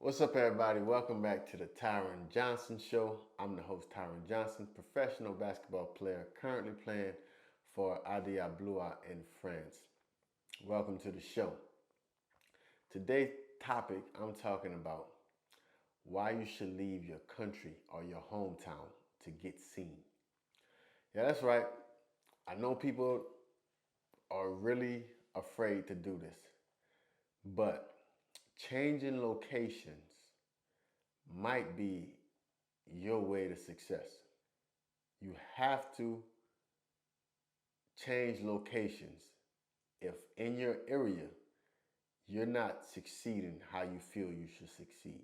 What's up, everybody? Welcome back to the Tyren Johnson Show. I'm the host, Tyren Johnson, professional basketball player, currently playing for Adia Blois in France. Welcome to the show. Today's topic, I'm talking about why you should leave your country or your hometown to get seen. Yeah, that's right. I know people are really afraid to do this, but changing locations might be your way to success. You have to change locations if in your area you're not succeeding how you feel you should succeed.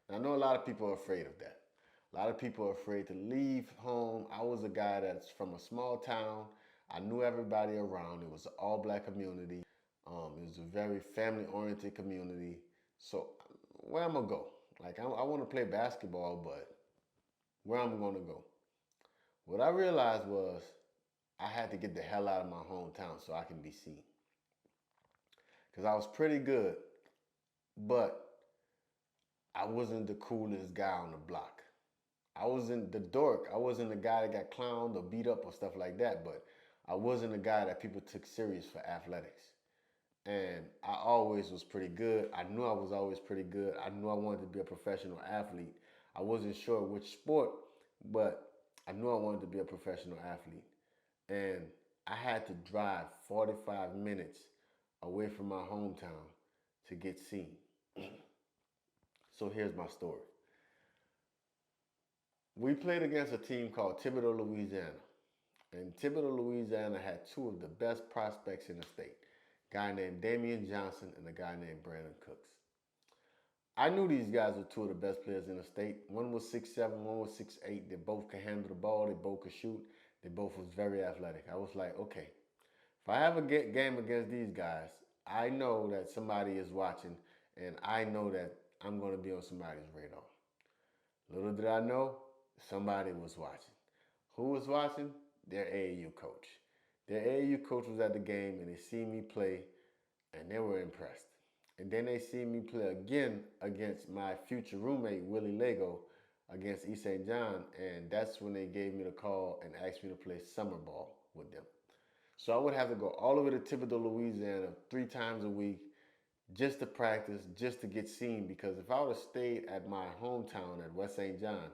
Now, I know a lot of people are afraid of that. A lot of people are afraid to leave home. I was a guy that's from a small town. I knew everybody around. It was an all black community. It was a very family oriented community. So, where I'm going to go? Like, I want to play basketball, but where I'm going to go? What I realized was I had to get the hell out of my hometown so I can be seen. Because I was pretty good, but I wasn't the coolest guy on the block. I wasn't the dork. I wasn't the guy that got clowned or beat up or stuff like that, but I wasn't the guy that people took serious for athletics. And I always was pretty good. I knew I was always pretty good. I knew I wanted to be a professional athlete. I wasn't sure which sport, but I knew I wanted to be a professional athlete. And I had to drive 45 minutes away from my hometown to get seen. So here's my story. We played against a team called Thibodaux, Louisiana. And Thibodaux, Louisiana had two of the best prospects in the state. A guy named Damian Johnson and a guy named Brandon Cooks. I knew these guys were two of the best players in the state. One was 6'7", one was 6'8". They both could handle the ball. They both could shoot. They both was very athletic. I was like, okay, if I have a game against these guys, I know that somebody is watching, and I know that I'm going to be on somebody's radar. Little did I know, somebody was watching. Who was watching? Their AAU coach. Their AAU coach was at the game, and they see me play, and they were impressed. And then they see me play again against my future roommate, Willie Lego, against East St. John, and that's when they gave me the call and asked me to play summer ball with them. So I would have to go all the way to Thibodaux, Louisiana 3 times a week just to practice, just to get seen. Because if I would have stayed at my hometown at West St. John,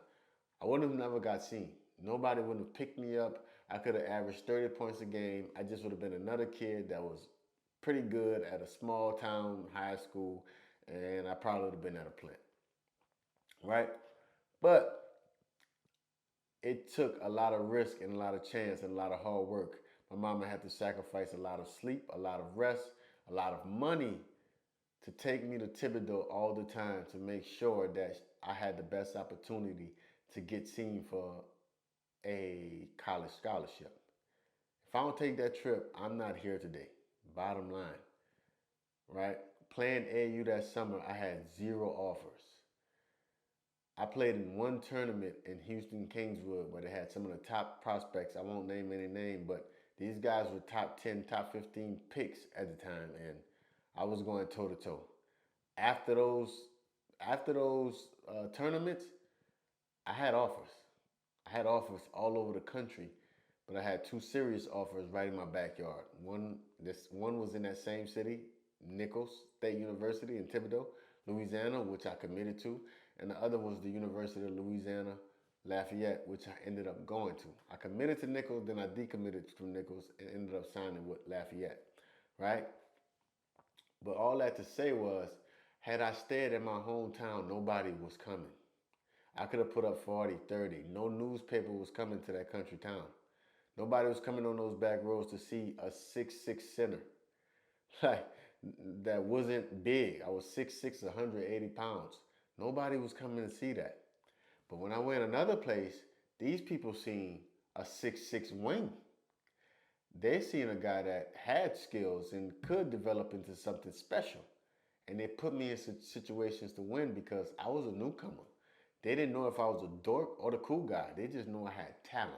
I would have never got seen. Nobody would have picked me up. I could have averaged 30 points a game. I just would have been another kid that was pretty good at a small town high school, and I probably would have been at a plant, right? But it took a lot of risk and a lot of chance and a lot of hard work. My mama had to sacrifice a lot of sleep, a lot of rest, a lot of money to take me to Thibodaux all the time to make sure that I had the best opportunity to get seen for a college scholarship. If I don't take that trip, I'm not here today. Bottom line, right? Playing AU that summer, I had 0 offers. I played in one tournament in Houston, Kingswood, where they had some of the top prospects. I won't name any name, but these guys were top 10, top 15 picks at the time, and I was going toe to toe. After those, after those tournaments, I had offers. I had offers all over the country, but I had two serious offers right in my backyard. One was in that same city, Nichols State University in Thibodaux, Louisiana, which I committed to, and the other was the University of Louisiana Lafayette, which I ended up going to. I committed to Nichols, then I decommitted from Nichols and ended up signing with Lafayette, right? But all that to say was, had I stayed in my hometown, nobody was coming. I could have put up 40, 30. No newspaper was coming to that country town. Nobody was coming on those back roads to see a 6'6" center. Like, that wasn't big. I was 6'6", 180 pounds. Nobody was coming to see that. But when I went another place, these people seen a 6'6" wing. They seen a guy that had skills and could develop into something special. And they put me in situations to win because I was a newcomer. They didn't know if I was a dork or the cool guy. They just knew I had talent,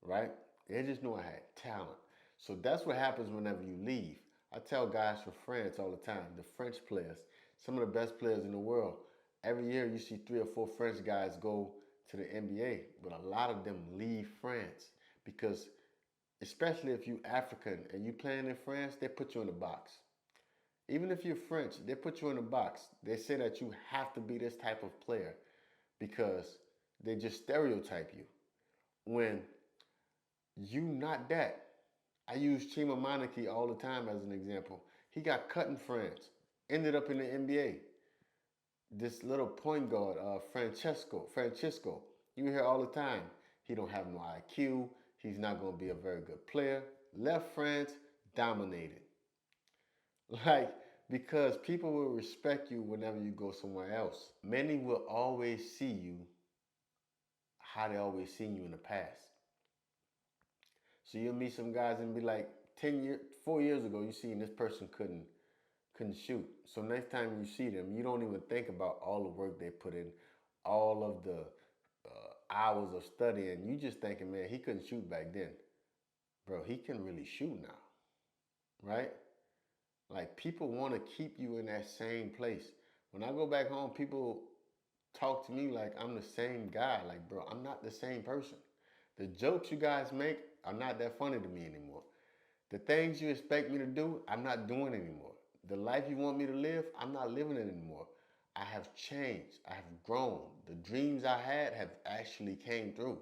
right? They just knew I had talent. So that's what happens whenever you leave. I tell guys from France all the time, the French players, Some of the best players in the world. Every year you see 3 or 4 French guys go to the NBA, but a lot of them leave France because, especially if you African and you playing in France, they put you in a box. Even if you're French, they put you in a box. They say that you have to be this type of player because they just stereotype you. When you not that. I use Chima Monarchy all the time as an example. He got cut in France, ended up in the NBA. This little point guard, Francisco, you hear all the time. He don't have no IQ. He's not going to be a very good player. Left France, dominated. Like, because people will respect you whenever you go somewhere else. Many will always see you how they always seen you in the past. So you'll meet some guys and be like, 4 years ago, you seen this person couldn't shoot. So next time you see them, you don't even think about all the work they put in, all of the hours of studying. You just thinking, man, he couldn't shoot back then. Bro, he can really shoot now, right? Like, people want to keep you in that same place. When I go back home, people talk to me like I'm the same guy. Like, bro, I'm not the same person. The jokes you guys make are not that funny to me anymore. The things you expect me to do, I'm not doing anymore. The life you want me to live, I'm not living it anymore. I have changed. I have grown. The dreams I had have actually came through.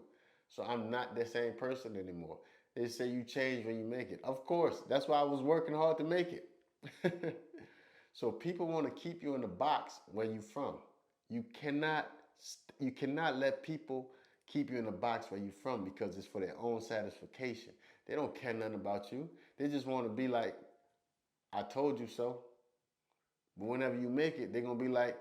So I'm not the same person anymore. They say you change when you make it. Of course, that's why I was working hard to make it. So people want to keep you in the box where you from. You cannot you cannot let people keep you in the box where you from because it's for their own satisfaction. They don't care nothing about you. They just want to be like, I told you so. But whenever you make it, they're gonna be like,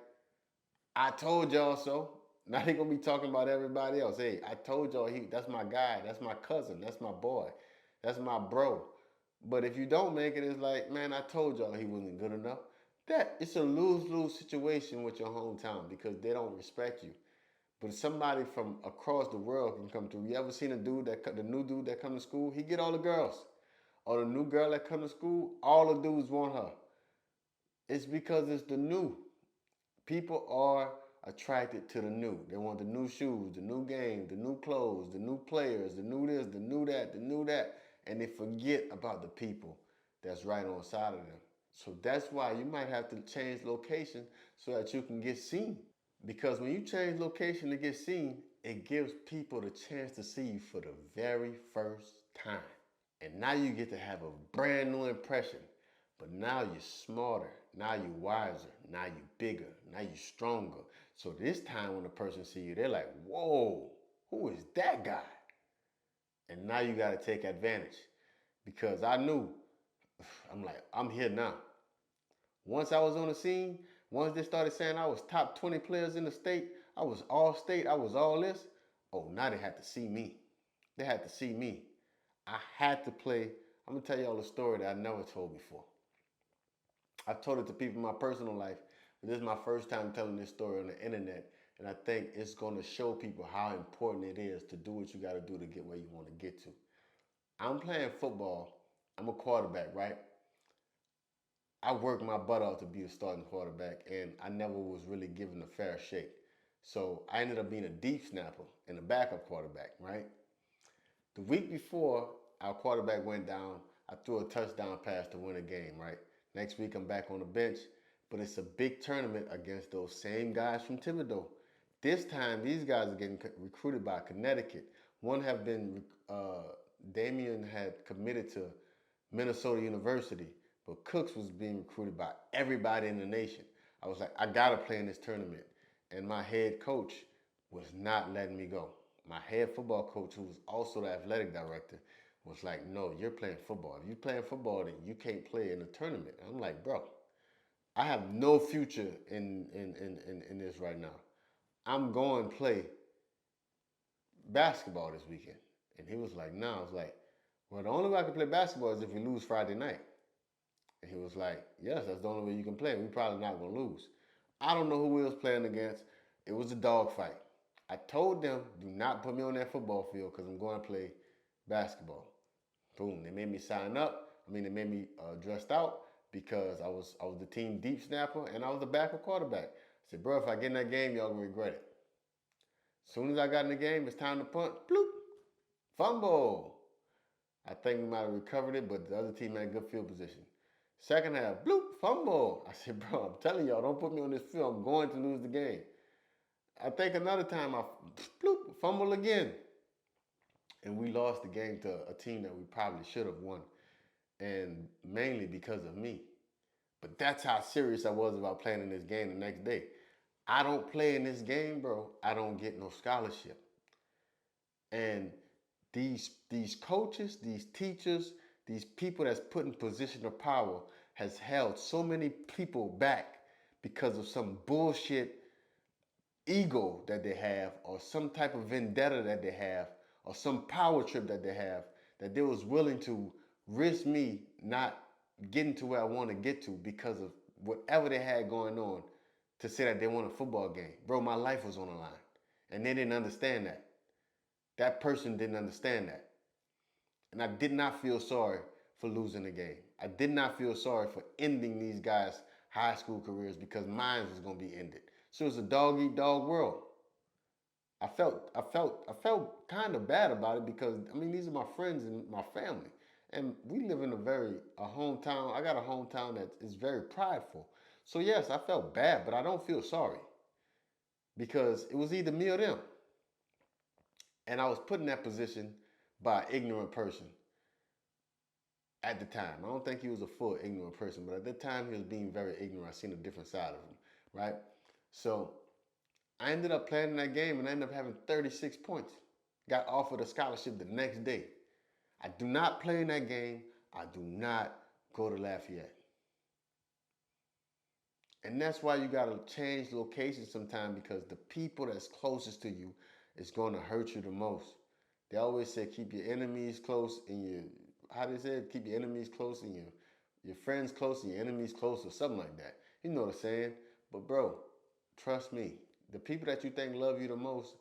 I told y'all so. Now they're gonna be talking about everybody else. Hey, I told y'all that's my guy, that's my cousin, that's my boy, that's my bro. But if you don't make it, it's like, man, I told y'all he wasn't good enough. That it's a lose-lose situation with your hometown because they don't respect you. But somebody from across the world can come through. You ever seen the new dude that come to school? He get all the girls. Or the new girl that come to school, all the dudes want her. It's because it's the new. People are attracted to the new. They want the new shoes, the new game, the new clothes, the new players, the new this, the new that, the new that. And they forget about the people that's right on side of them. So that's why you might have to change location so that you can get seen. Because when you change location to get seen, it gives people the chance to see you for the very first time. And now you get to have a brand new impression. But now you're smarter. Now you're wiser. Now you're bigger. Now you're stronger. So this time when the person see you, they're like, whoa, who is that guy? And now you got to take advantage. Because I knew, I'm like, I'm here now. Once I was on the scene, once they started saying I was top 20 players in the state, I was all state, I was all this. Oh, now they had to see me. They had to see me. I had to play. I'm gonna tell y'all a story that I never told before. I've told it to people in my personal life, but this is my first time telling this story on the internet, and I think it's gonna show people how important it is to do what you gotta do to get where you wanna get to. I'm playing football. I'm a quarterback, right? I worked my butt off to be a starting quarterback, and I never was really given a fair shake. So I ended up being a deep snapper and a backup quarterback, right? The week before our quarterback went down, I threw a touchdown pass to win a game, right? Next week I'm back on the bench, but it's a big tournament against those same guys from Thibodeau. This time these guys are getting recruited by Connecticut. One have been, Damien had committed to Minnesota University, but Cooks was being recruited by everybody in the nation. I was like, I gotta play in this tournament. And my head coach was not letting me go. My head football coach, who was also the athletic director, was like, no, you're playing football. If you're playing football, then you can't play in the tournament. I'm like, bro, I have no future in this right now. I'm going to play basketball this weekend. And he was like, no. I was like, well, the only way I can play basketball is if we lose Friday night. And he was like, yes, that's the only way you can play. We're probably not going to lose. I don't know who we was playing against. It was a dogfight. I told them, do not put me on that football field because I'm going to play basketball. Boom. They made me sign up. They made me dressed out. because I was the team deep snapper and I was the backup quarterback. I said, bro, if I get in that game, y'all gonna regret it. As soon as I got in the game, it's time to punt. Bloop, fumble. I think we might have recovered it, but the other team had good field position. Second half, bloop, fumble. I said, bro, I'm telling y'all, don't put me on this field. I'm going to lose the game. I think another time I bloop, fumble again. And we lost the game to a team that we probably should have won. And mainly because of me. But that's how serious I was about playing in this game the next day. I don't play in this game, bro. I don't get no scholarship. And these coaches, these teachers, these people that's put in position of power has held so many people back because of some bullshit ego that they have or some type of vendetta that they have or some power trip that they have that they was willing to risk me not getting to where I want to get to because of whatever they had going on to say that they won a football game. Bro, my life was on the line. And they didn't understand that. That person didn't understand that. And I did not feel sorry for losing the game. I did not feel sorry for ending these guys' high school careers because mine was going to be ended. So it was a dog eat dog world. I felt kind of bad about it because I mean these are my friends and my family, and we live in a hometown. I got a hometown that is very prideful. So yes, I felt bad, but I don't feel sorry because it was either me or them, and I was put in that position by an ignorant person at the time. I don't think he was a full ignorant person, but at the time he was being very ignorant. I seen a different side of him, right? So I ended up playing in that game and I ended up having 36 points. Got offered a scholarship the next day. I do not play in that game. I do not go to Lafayette. And that's why you got to change locations sometime because the people that's closest to you is going to hurt you the most. They always say keep your enemies close and how they say it? Keep your enemies close and your friends close and your enemies close or something like that. You know what I'm saying? But bro, trust me, the people that you think love you the most,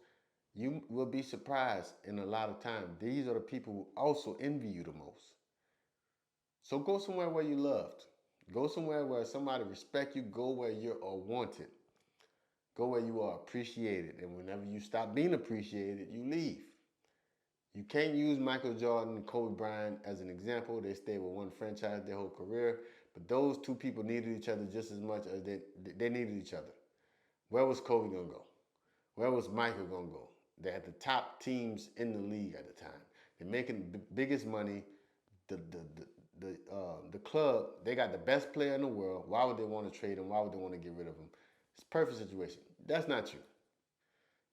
you will be surprised in a lot of time. These are the people who also envy you the most. So go somewhere where you're loved. Go somewhere where somebody respect you. Go where you are wanted. Go where you are appreciated. And whenever you stop being appreciated, you leave. You can't use Michael Jordan and Kobe Bryant as an example. They stayed with one franchise their whole career. But those two people needed each other just as much as they needed each other. Where was Kobe going to go? Where was Michael going to go? They had the top teams in the league at the time. They're making the biggest money. The club, they got the best player in the world. Why would they want to trade him? Why would they want to get rid of him? It's a perfect situation. That's not you.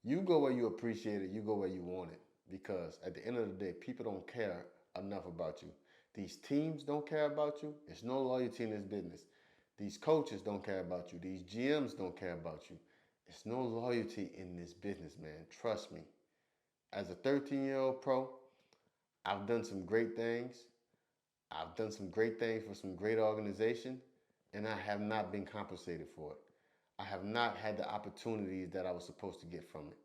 You go where you appreciate it. You go where you want it. Because at the end of the day, people don't care enough about you. These teams don't care about you. There's no loyalty in this business. These coaches don't care about you. These GMs don't care about you. There's no loyalty in this business, man. Trust me. As a 13-year-old pro, I've done some great things. I've done some great things for some great organization, and I have not been compensated for it. I have not had the opportunities that I was supposed to get from it.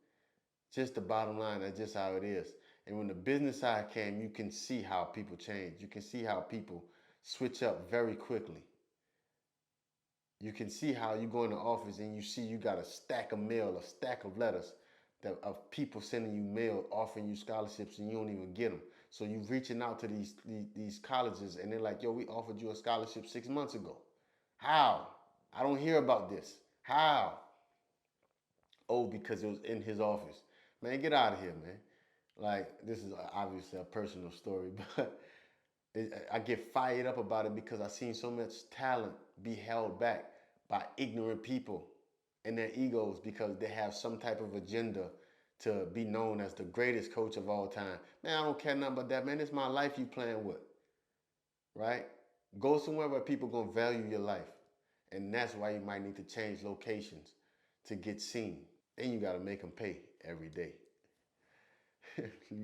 Just the bottom line, that's just how it is. And when the business side came, you can see how people change. You can see how people switch up very quickly. You can see how you go in the office and you see you got a stack of mail, a stack of letters of people sending you mail, offering you scholarships, and you don't even get them. So you reaching out to these colleges, and they're like, "Yo, we offered you a scholarship 6 months ago. How? I don't hear about this. How? Oh, because it was in his office. Man, get out of here, man. Like, this is obviously a personal story, but I get fired up about it because I've seen so much talent be held back by ignorant people and their egos because they have some type of agenda to be known as the greatest coach of all time. Man, I don't care nothing about that, man. It's my life you playing with, right? Go somewhere where people gonna value your life. And that's why you might need to change locations to get seen. Then you gotta make them pay every day.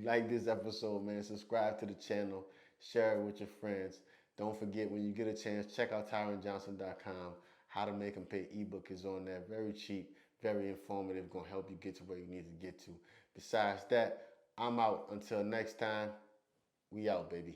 Like this episode, man. Subscribe to the channel. Share it with your friends. Don't forget, when you get a chance, check out TyrenJohnson.com. How to Make Them Pay ebook is on there. Very cheap, very informative. Going to help you get to where you need to get to. Besides that, I'm out. Until next time, we out, baby.